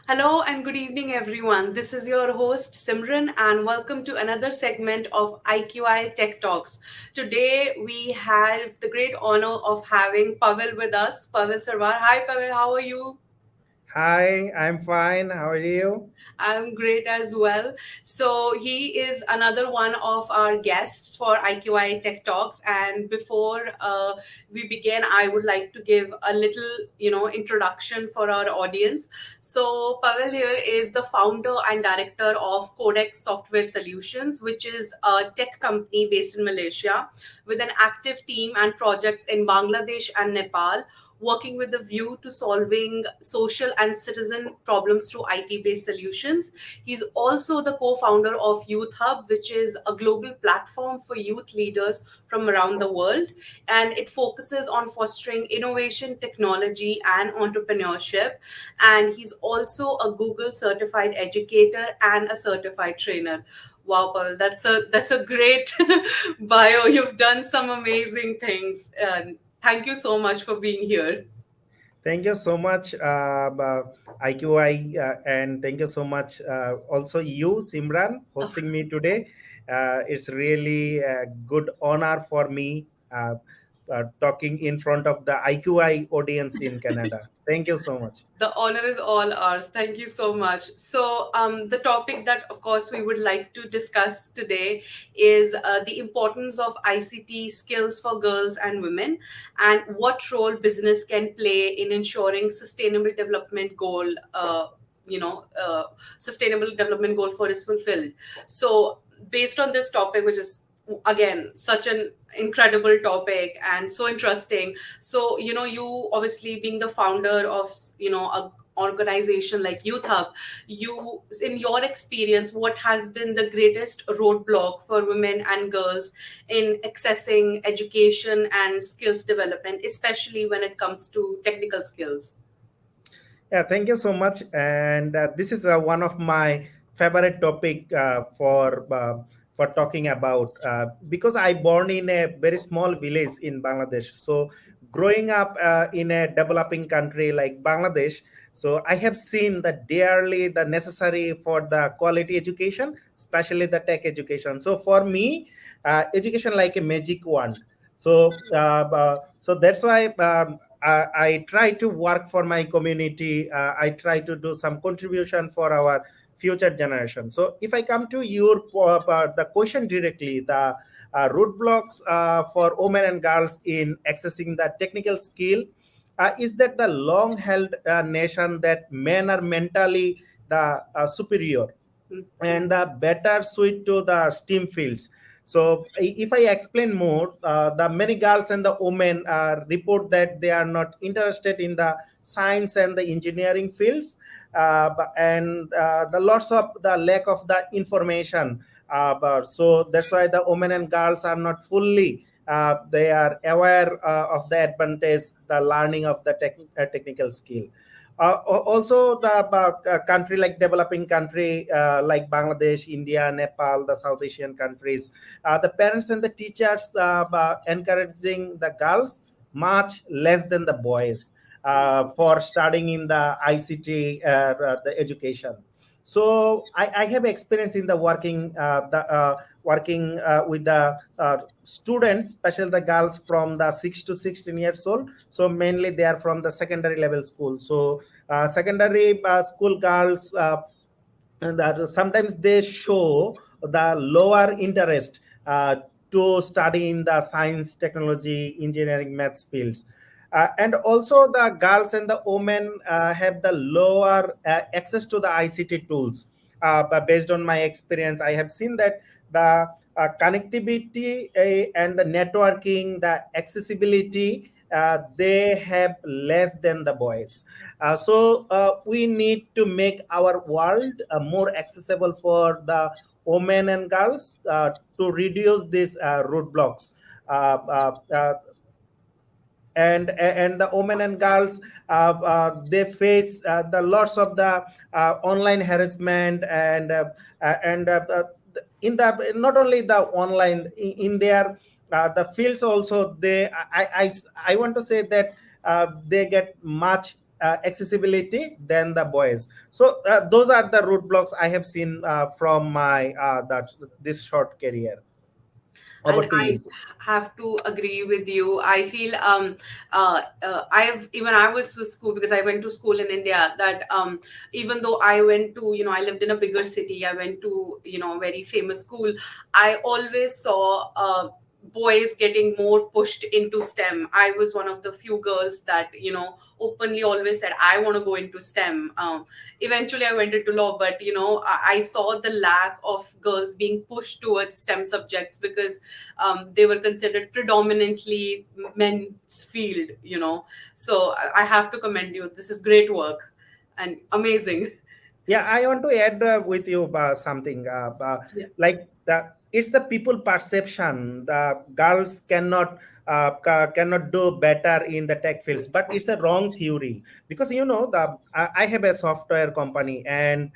Hello and good evening, everyone. This is your host Simran, and welcome to another segment of IQI Tech Talks. Today, we have the great honor of having Pavel with us. Pavel Sarwar. Hi, Pavel. How are you? Hi, I'm fine. How are you? I'm great as well. So he is another one of our guests for IQI Tech Talks. And before we begin, I would like to give a little, introduction for our audience. So Pavel here is the founder and director of Codex Software Solutions, which is a tech company based in Malaysia with an active team and projects in Bangladesh and Nepal, working with a view to solving social and citizen problems through IT-based solutions. He's also the co-founder of Youth Hub, which is a global platform for youth leaders from around the world, and it focuses on fostering innovation, technology, and entrepreneurship. And he's also a Google certified educator and a certified trainer. Wow, Paul, that's a great bio. You've done some amazing things. Thank you so much for being here. Thank you so much, IQI, and thank you so much also you, Simran, hosting me today. It's really a good honor for me talking in front of the IQI audience in Canada. Thank you so much. The honor is all ours. Thank you so much. So, the topic that, of course, we would like to discuss today is the importance of ICT skills for girls and women, and what role business can play in ensuring you know, uh, sustainable development goal for is fulfilled. So, based on this topic, which is again such an incredible topic and so interesting, so you obviously being the founder of a organization like Youth Hub, you, in your experience, what has been the greatest roadblock for women and girls in accessing education and skills development, especially when it comes to technical skills? Yeah, thank you so much. And this is one of my favorite topic for talking about because I born in a very small village in Bangladesh. So growing up in a developing country like Bangladesh, so I have seen that dearly the necessary for the quality education, especially the tech education. So for me, education like a magic wand. So that's why I try to work for my community. I try to do some contribution for our future generation. So if I come to your the question directly, the roadblocks for women and girls in accessing the technical skill is that the long held nation that men are mentally the superior and the better suit to the STEAM fields. So, if I explain more, the many girls and the women report that they are not interested in the science and the engineering fields, and the lots of the lack of the information. So that's why the women and girls are not fully. They are aware of the advantage, the learning of the technical skill. Also, the country like developing country like Bangladesh, India, Nepal, the South Asian countries, the parents and the teachers encouraging the girls much less than the boys for studying in the ICT the education. So I have experience in the working with the students, especially the girls from the 6 to 16 years old. So mainly they are from the secondary level school. So secondary school girls and that sometimes they show the lower interest to study in the science, technology, engineering, maths fields. And also the girls and the women have the lower access to the ICT tools. But based on my experience, I have seen that the connectivity and the networking, the accessibility, they have less than the boys. So we need to make our world more accessible for the women and girls to reduce these roadblocks. Uh, uh, uh, and the women and girls they face the lots of the online harassment and in the not only the online in their the fields also they I want to say that they get much accessibility than the boys. So those are the roadblocks I have seen from my this short career. And Over to I you. have to agree with you. I feel I've even I was to school because I went to school in India. That even though I went to, I lived in a bigger city, I went to, a very famous school. I always saw boys getting more pushed into STEM. I was one of the few girls that, openly always said I want to go into STEM. Eventually I went into law, but I saw the lack of girls being pushed towards STEM subjects because they were considered predominantly men's field. So I have to commend you. This is great work and amazing. Yeah, I want to add with you something Yeah, like it's the people perception. The girls cannot do better in the tech fields, but it's the wrong theory because I have a software company, and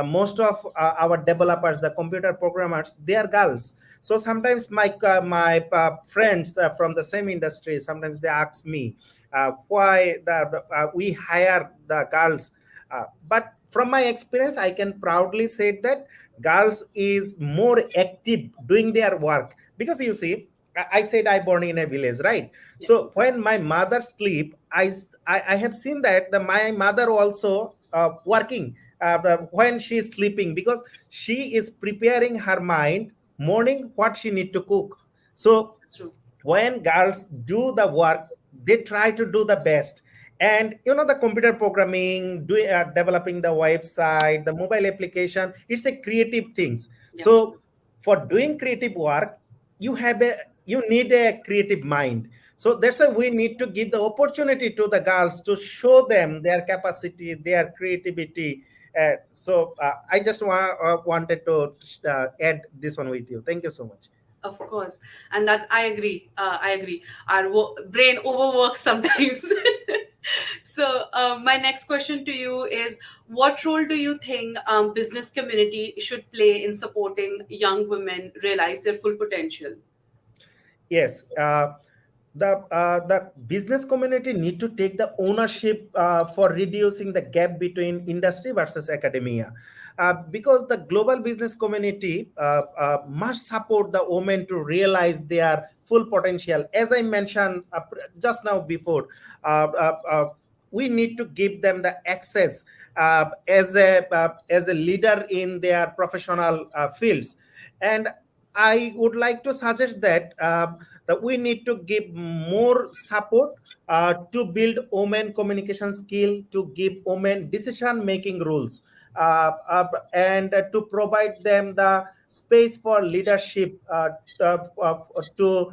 most of our developers, the computer programmers, they are girls. So sometimes my friends from the same industry, sometimes they ask me why we hire the girls, but from my experience, I can proudly say that girls is more active doing their work because you see, I said I born in a village, right? yeah, So when my mother sleep, I have seen that my mother also working when she is sleeping because she is preparing her mind morning what she need to cook. So that's true. when girls do the work, they try to do the best. And the computer programming, developing the website, the mobile application, it's a creative things. Yeah, So for doing creative work, you need a creative mind. So that's why we need to give the opportunity to the girls to show them their capacity, their creativity. I just wanted to add this one with you. Thank you so much. of course. And that I agree. I agree. Our brain overworks sometimes. So my next question to you is, what role do you think business community should play in supporting young women realize their full potential? Yes, the business community need to take the ownership for reducing the gap between industry versus academia, because the global business community must support the women to realize their full potential. As I mentioned just now before, we need to give them the access as a leader in their professional fields. And I would like to suggest that we need to give more support to build women communication skill, to give women decision making rules, and to provide them the space for leadership, to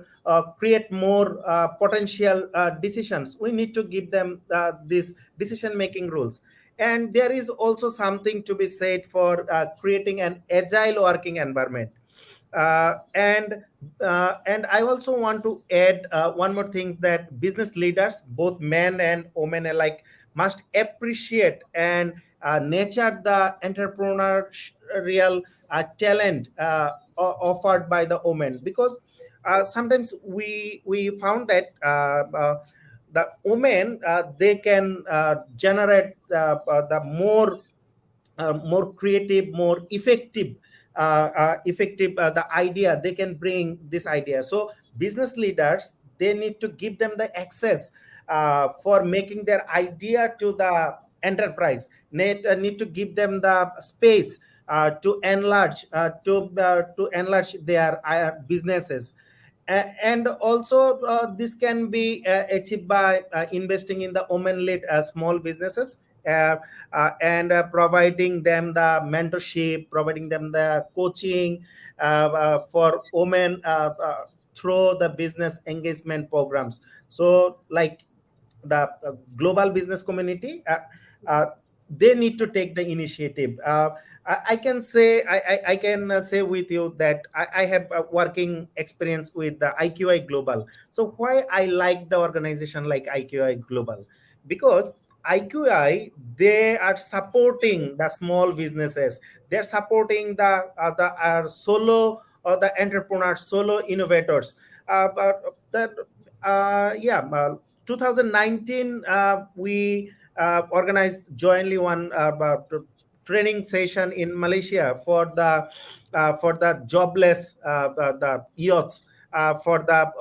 create more potential decisions. We need to give them these decision making rules. And there is also something to be said for creating an agile working environment. And I also want to add one more thing, that business leaders, both men and women alike, must appreciate and nurture the entrepreneurial talent offered by the women, because sometimes we found that the women, they can generate the more creative, more effective the idea they can bring this idea. So business leaders, they need to give them the access for making their idea to the enterprise. Need to give them the space to enlarge their businesses. And also this can be achieved by investing in the women-led small businesses, and providing them the mentorship, providing them the coaching for women through the business engagement programs. So like the global business community, uh, they need to take the initiative. I can say I can say with you that I have a working experience with the IQI Global. So why I like the organization like IQI Global? Because IQI, they are supporting the small businesses. They're supporting the solo or the entrepreneurs, solo innovators. But that 2019, we organized jointly one training session in Malaysia for the jobless the youths, for the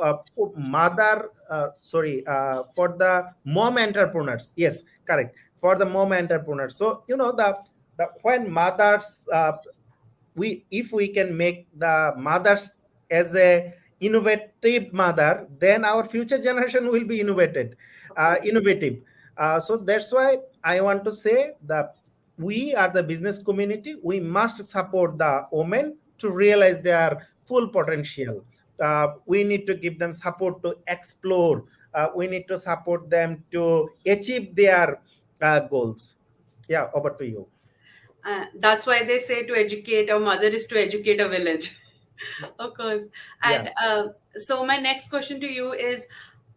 for the mom entrepreneurs. Yes, correct. For the mom entrepreneurs. So the when mothers we if we can make the mothers as a innovative mother, then our future generation will be Of course. innovative. So that's why I want to say that we are the business community, we must support the women to realize their full potential. We need to give them support to explore. We need to support them to achieve their goals. Yeah, over to you. That's why they say to educate a mother is to educate a village. Of course. Yeah. And so my next question to you is,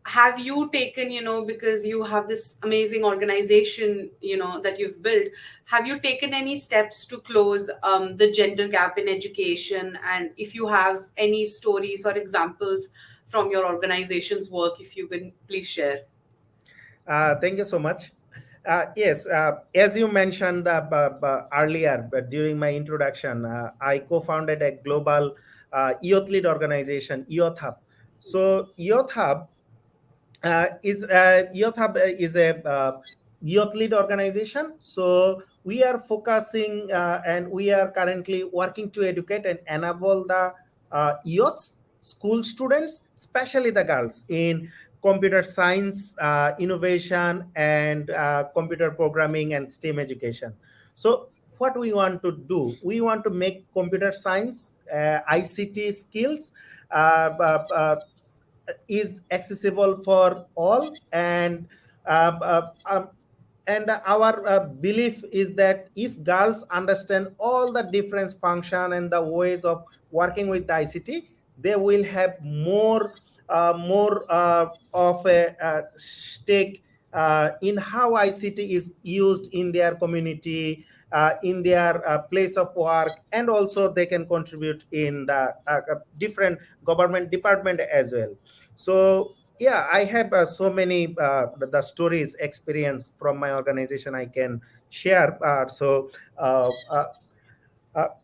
have you taken, because you have this amazing organization, that you've built, have you taken any steps to close the gender gap in education? And if you have any stories or examples from your organization's work, if you can please share. Thank you so much. Yes, as you mentioned earlier, but during my introduction, I co-founded a global youth lead organization, Youth Hub. So Youth Hub is a youth lead organization. So we are focusing and we are currently working to educate and enable the youths, school students, especially the girls, in computer science, innovation, and computer programming and STEM education. So what we want to do, we want to make computer science, ICT skills is accessible for all, uh, uh, um, and our belief is that if girls understand all the different function and the ways of working with the ICT, they will have more of a stake in how ICT is used in their community, in their place of work, and also they can contribute in the different government department as well. So yeah, I have so many the stories experience from my organization I can share.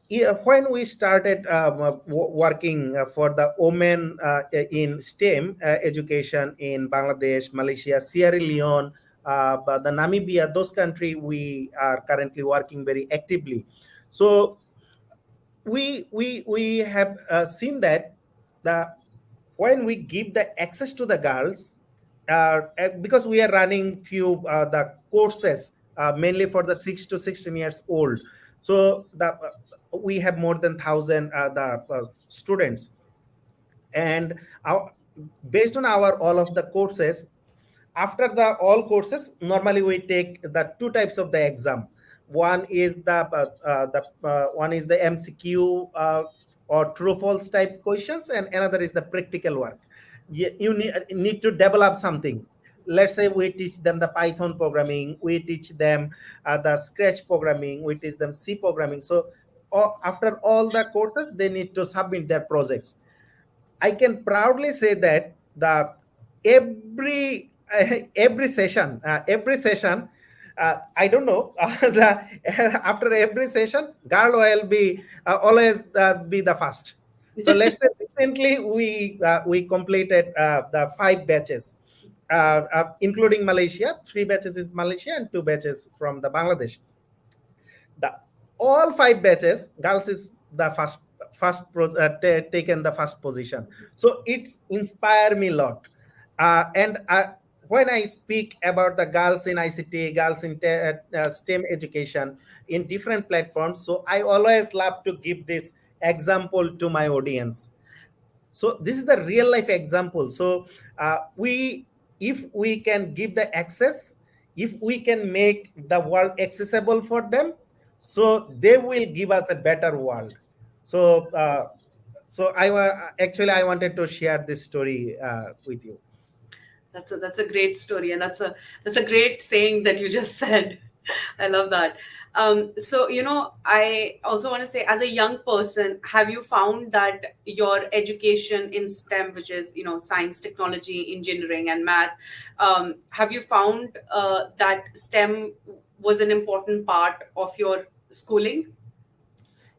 Yeah, when we started working for the women in STEM education in Bangladesh, Malaysia, Sierra Leone, but the Namibia, those countries we are currently working very actively. So we have seen that the when we give the access to the girls, because we are running few the courses mainly for the 6 to 16 years old. So we have more than 1,000 the students, and our, based on our all of the courses, after the all courses, normally we take the two types of the exam. One is the one is the MCQ or true false type questions, and another is the practical work. You need to develop something. Let's say we teach them the Python programming, we teach them the Scratch programming, we teach them C programming. So after all the courses, they need to submit their projects. I can proudly say that the every session, I don't know, after every session, girl will be always be the first. So let's say recently we completed the 5 batches, including Malaysia. 3 batches is Malaysia and 2 batches from the Bangladesh. The all 5 batches, girls is the taken the first position. So it's inspire me a lot. And when I speak about the girls in ICT, girls in STEM education in different platforms, so I always love to give this example to my audience. So this is the real life example. So we if we can give the access, if we can make the world accessible for them, so they will give us a better world. So actually I wanted to share this story with you. That's a great story, and that's a great saying that you just said. I love that. So, I also want to say, as a young person, have you found that your education in STEM, which is, science, technology, engineering, and math, have you found that STEM was an important part of your schooling?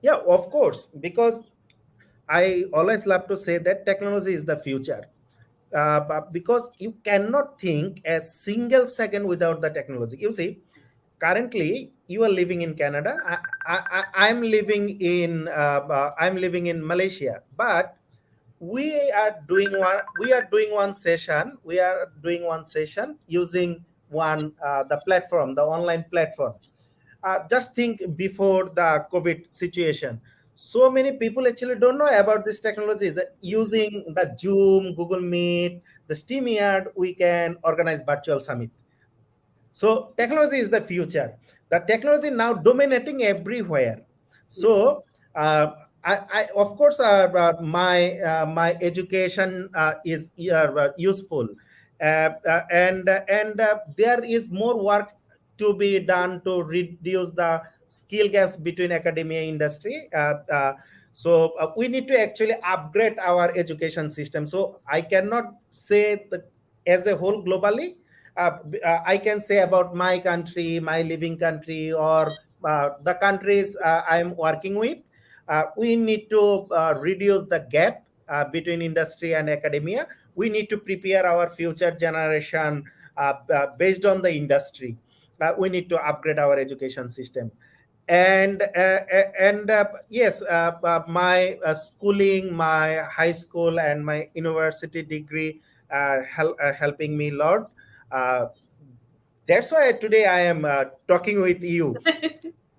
Yeah, of course, because I always love to say that technology is the future. Because you cannot think a single second without the technology. You see, currently you are living in Canada. I'm living in I'm living in Malaysia, but we are doing one session using one the platform, the online platform. Just think, before the COVID situation, so many people actually don't know about this technology. Using the Zoom, Google Meet, the SteamYard, we can organize virtual summit. So technology is the future. The technology now dominating everywhere. So I of course, my education is useful, and there is more work to be done to reduce the skill gaps between academia and industry. So we need to actually upgrade our education system. So I cannot say as a whole globally. I can say about my country, my living country, or the countries I'm working with. We need to reduce the gap between industry and academia. We need to prepare our future generation based on the industry. We need to upgrade our education system. And yes, my schooling, my high school, and my university degree helping me a lot. uh, that's why today I am talking with you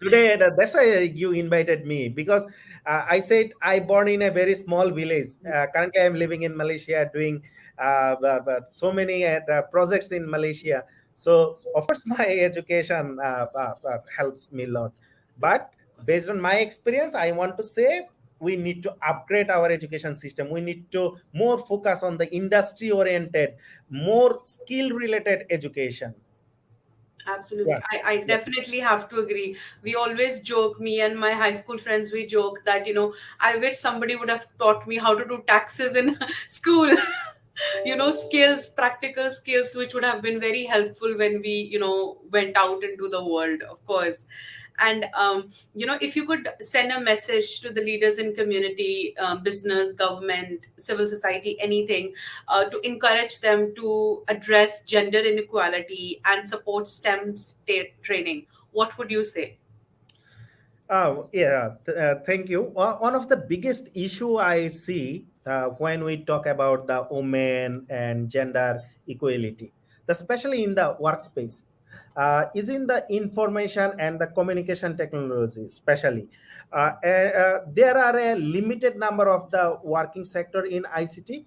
today. That's why you invited me, because I said I born in a very small village. Currently I'm living in Malaysia, doing so many projects in Malaysia. So of course my education helps me a lot. But based on my experience, I want to say we need to upgrade our education system. We need to more focus on the industry oriented, more skill related education. Absolutely. Yeah, I yeah. definitely have to agree. We always joke, me and my high school friends, we joke that, I wish somebody would have taught me how to do taxes in school. Skills, practical skills, which would have been very helpful when we, went out into the world, of course. And if you could send a message to the leaders in community, business, government, civil society, anything, to encourage them to address gender inequality and support STEM state training, what would you say? Oh, yeah. Thank you. One of the biggest issue I see when we talk about the women and gender equality, especially in the workspace, is in the information and the communication technology, especially. There are a limited number of the working sector in ICT.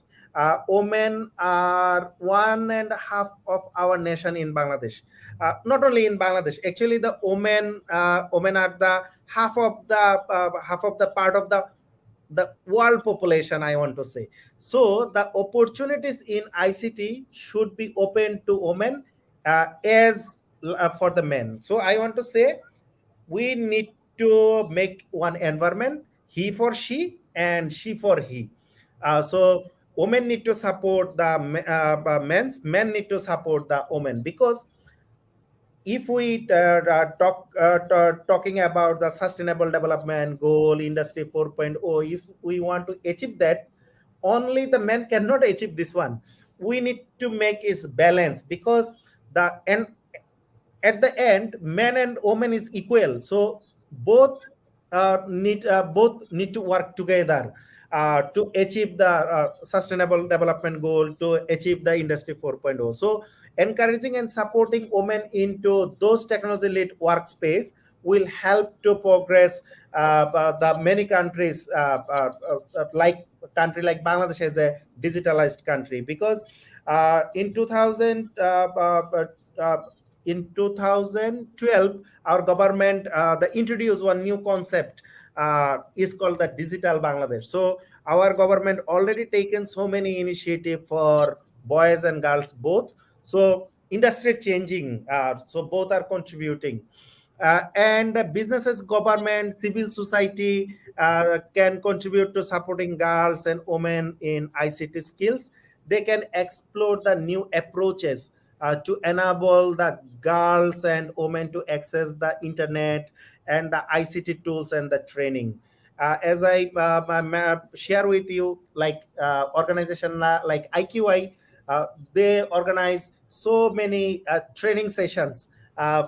Women are 1.5% of our nation in Bangladesh. Not only in Bangladesh, actually the women are the half of the part of the world population, I want to say. So the opportunities in ICT should be open to women as for the men. So I want to say we need to make one environment, he for she and she for he. So women need to support the men need to support the women, because if we talking about the sustainable development goal, industry 4.0, if we want to achieve that, only the men cannot achieve this one. We need to make is balance, because the and at the end men and women is equal. So both need to work together to achieve the sustainable development goal, to achieve the industry 4.0. So encouraging and supporting women into those technology led workspace will help to progress the many countries, like country like Bangladesh as a digitalized country. Because in 2000 in 2012 our government the introduced one new concept, is called the digital Bangladesh. So our government already taken so many initiative for boys and girls both. So industry changing, so both are contributing. And businesses, government, civil society can contribute to supporting girls and women in ICT skills. They can explore the new approaches to enable the girls and women to access the internet and the ICT tools and the training. As I share with you, like organization like IQI, they organize so many training sessions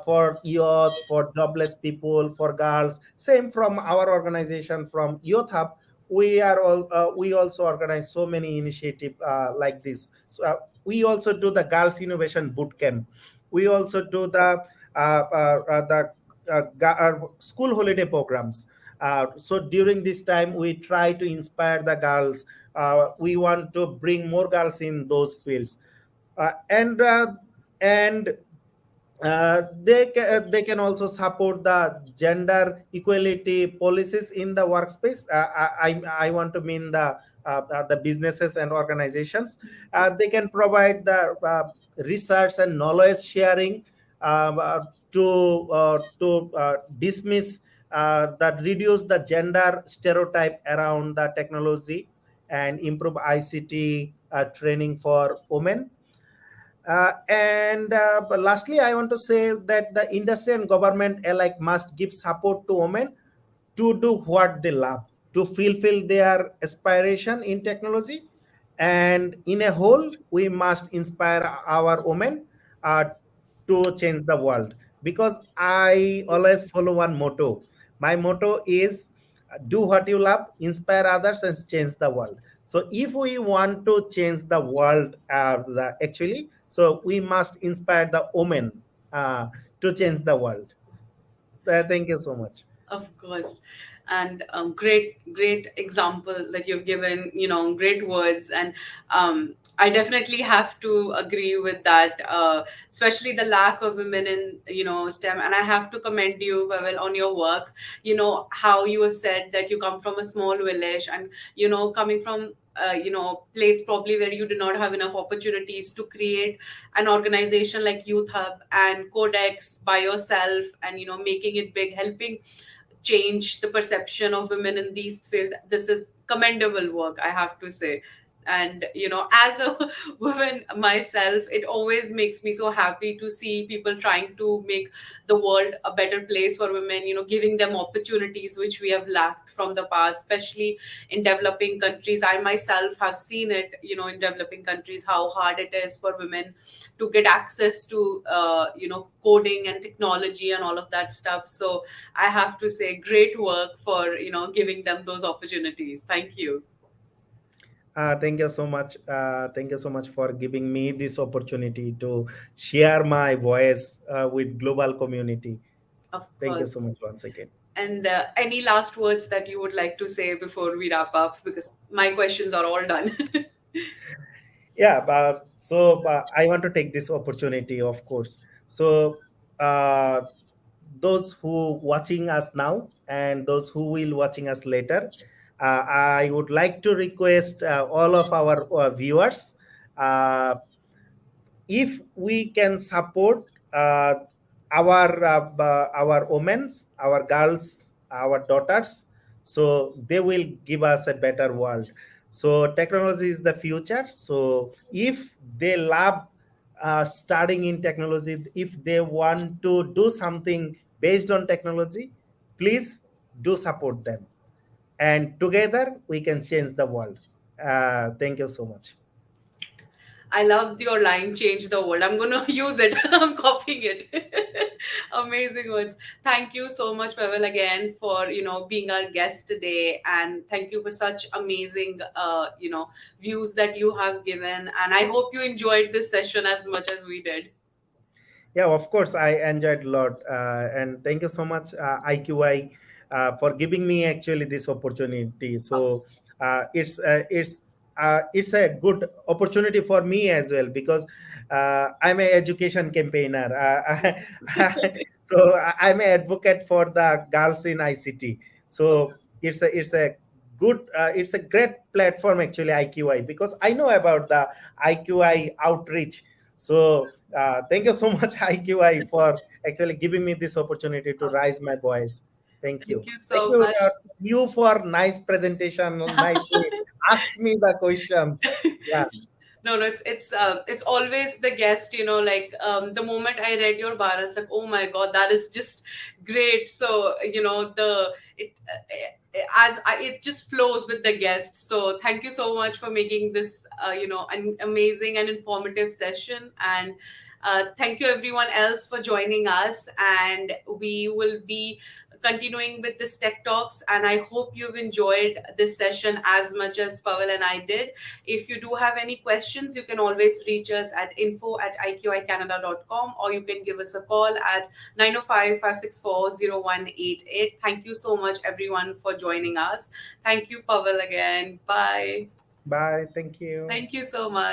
for youths, for jobless people, for girls. Same from our organization, from Youth Hub. We also organize so many initiative like this. So, we also do the Girls Innovation Boot Camp. We also do the school holiday programs. So during this time, we try to inspire the girls. We want to bring more girls in those fields, and they can also support the gender equality policies in the workspace. I want to mean the businesses and organizations. They can provide the research and knowledge sharing to dismiss that reduce the gender stereotype around the technology and improve ICT training for women. But lastly, I want to say that the industry and government alike must give support to women to do what they love, to fulfill their aspiration in technology. And in a whole, we must inspire our women uh, to change the world. Because I always follow one motto. My motto is do what you love, inspire others, and change the world. So if we want to change the world, actually, so we must inspire the women to change the world. Thank you so much. Of course. And great example that you've given, great words. And I definitely have to agree with that, especially the lack of women in, STEM. And I have to commend you, Pavel, on your work. How you have said that you come from a small village, and, coming from place probably where you do not have enough opportunities to create an organization like Youth Hub and Codex by yourself, and making it big, helping change the perception of women in these field. This is commendable work, I have to say. And as a woman myself, it always makes me so happy to see people trying to make the world a better place for women, giving them opportunities which we have lacked from the past, especially in developing countries. I myself have seen it, in developing countries, how hard it is for women to get access to coding and technology and all of that stuff. So I have to say, great work for giving them those opportunities. Thank you. Thank you so much. Thank you so much for giving me this opportunity to share my voice with global community. Of Thank you so course. much once again. And any last words that you would like to say before we wrap up? Because my questions are all done. Yeah, but so I want to take this opportunity, of course. So uh, those who watching us now and those who will watching us later, I would like to request all of our viewers, uh, if we can support our women's, our girls, our daughters, so they will give us a better world. So technology is the future. So if they love studying in technology, if they want to do something based on technology, please do support them, and together we can change the world. Thank you so much. I loved your line, change the world. I'm going to use it. I'm copying it. Amazing words. Thank you so much, Pavel, again for, being our guest today. And thank you for such amazing, views that you have given. And I hope you enjoyed this session as much as we did. Yeah, of course, I enjoyed a lot, and thank you so much, IQI, for giving me actually this opportunity. Of So it's a good opportunity for me as well, because I'm an education campaigner. So I'm an advocate for the girls in ICT. course. So it's a great platform actually, IQI, because I know about the IQI outreach. So Thank you so much, IQI, for actually giving me this opportunity to raise my voice. Thank Thank you. you Thank so you, much. you for nice presentation, nicely ask me the questions. Yeah, No, it's always the guest, like the moment I read your bar, I was like, oh my god, that is just great. So the it it just flows with the guest. So thank you so much for making this an amazing and informative session. And thank you everyone else for joining us, and we will be continuing with this tech talks, and I hope you've enjoyed this session as much as Pavel and I did. If you do have any questions, you can always reach us at info@iqicanada.com, or you can give us a call at 905-564-0188. Thank you so much, everyone, for joining us. Thank you, Pavel, again. Bye. bye. Thank you. Thank you so much.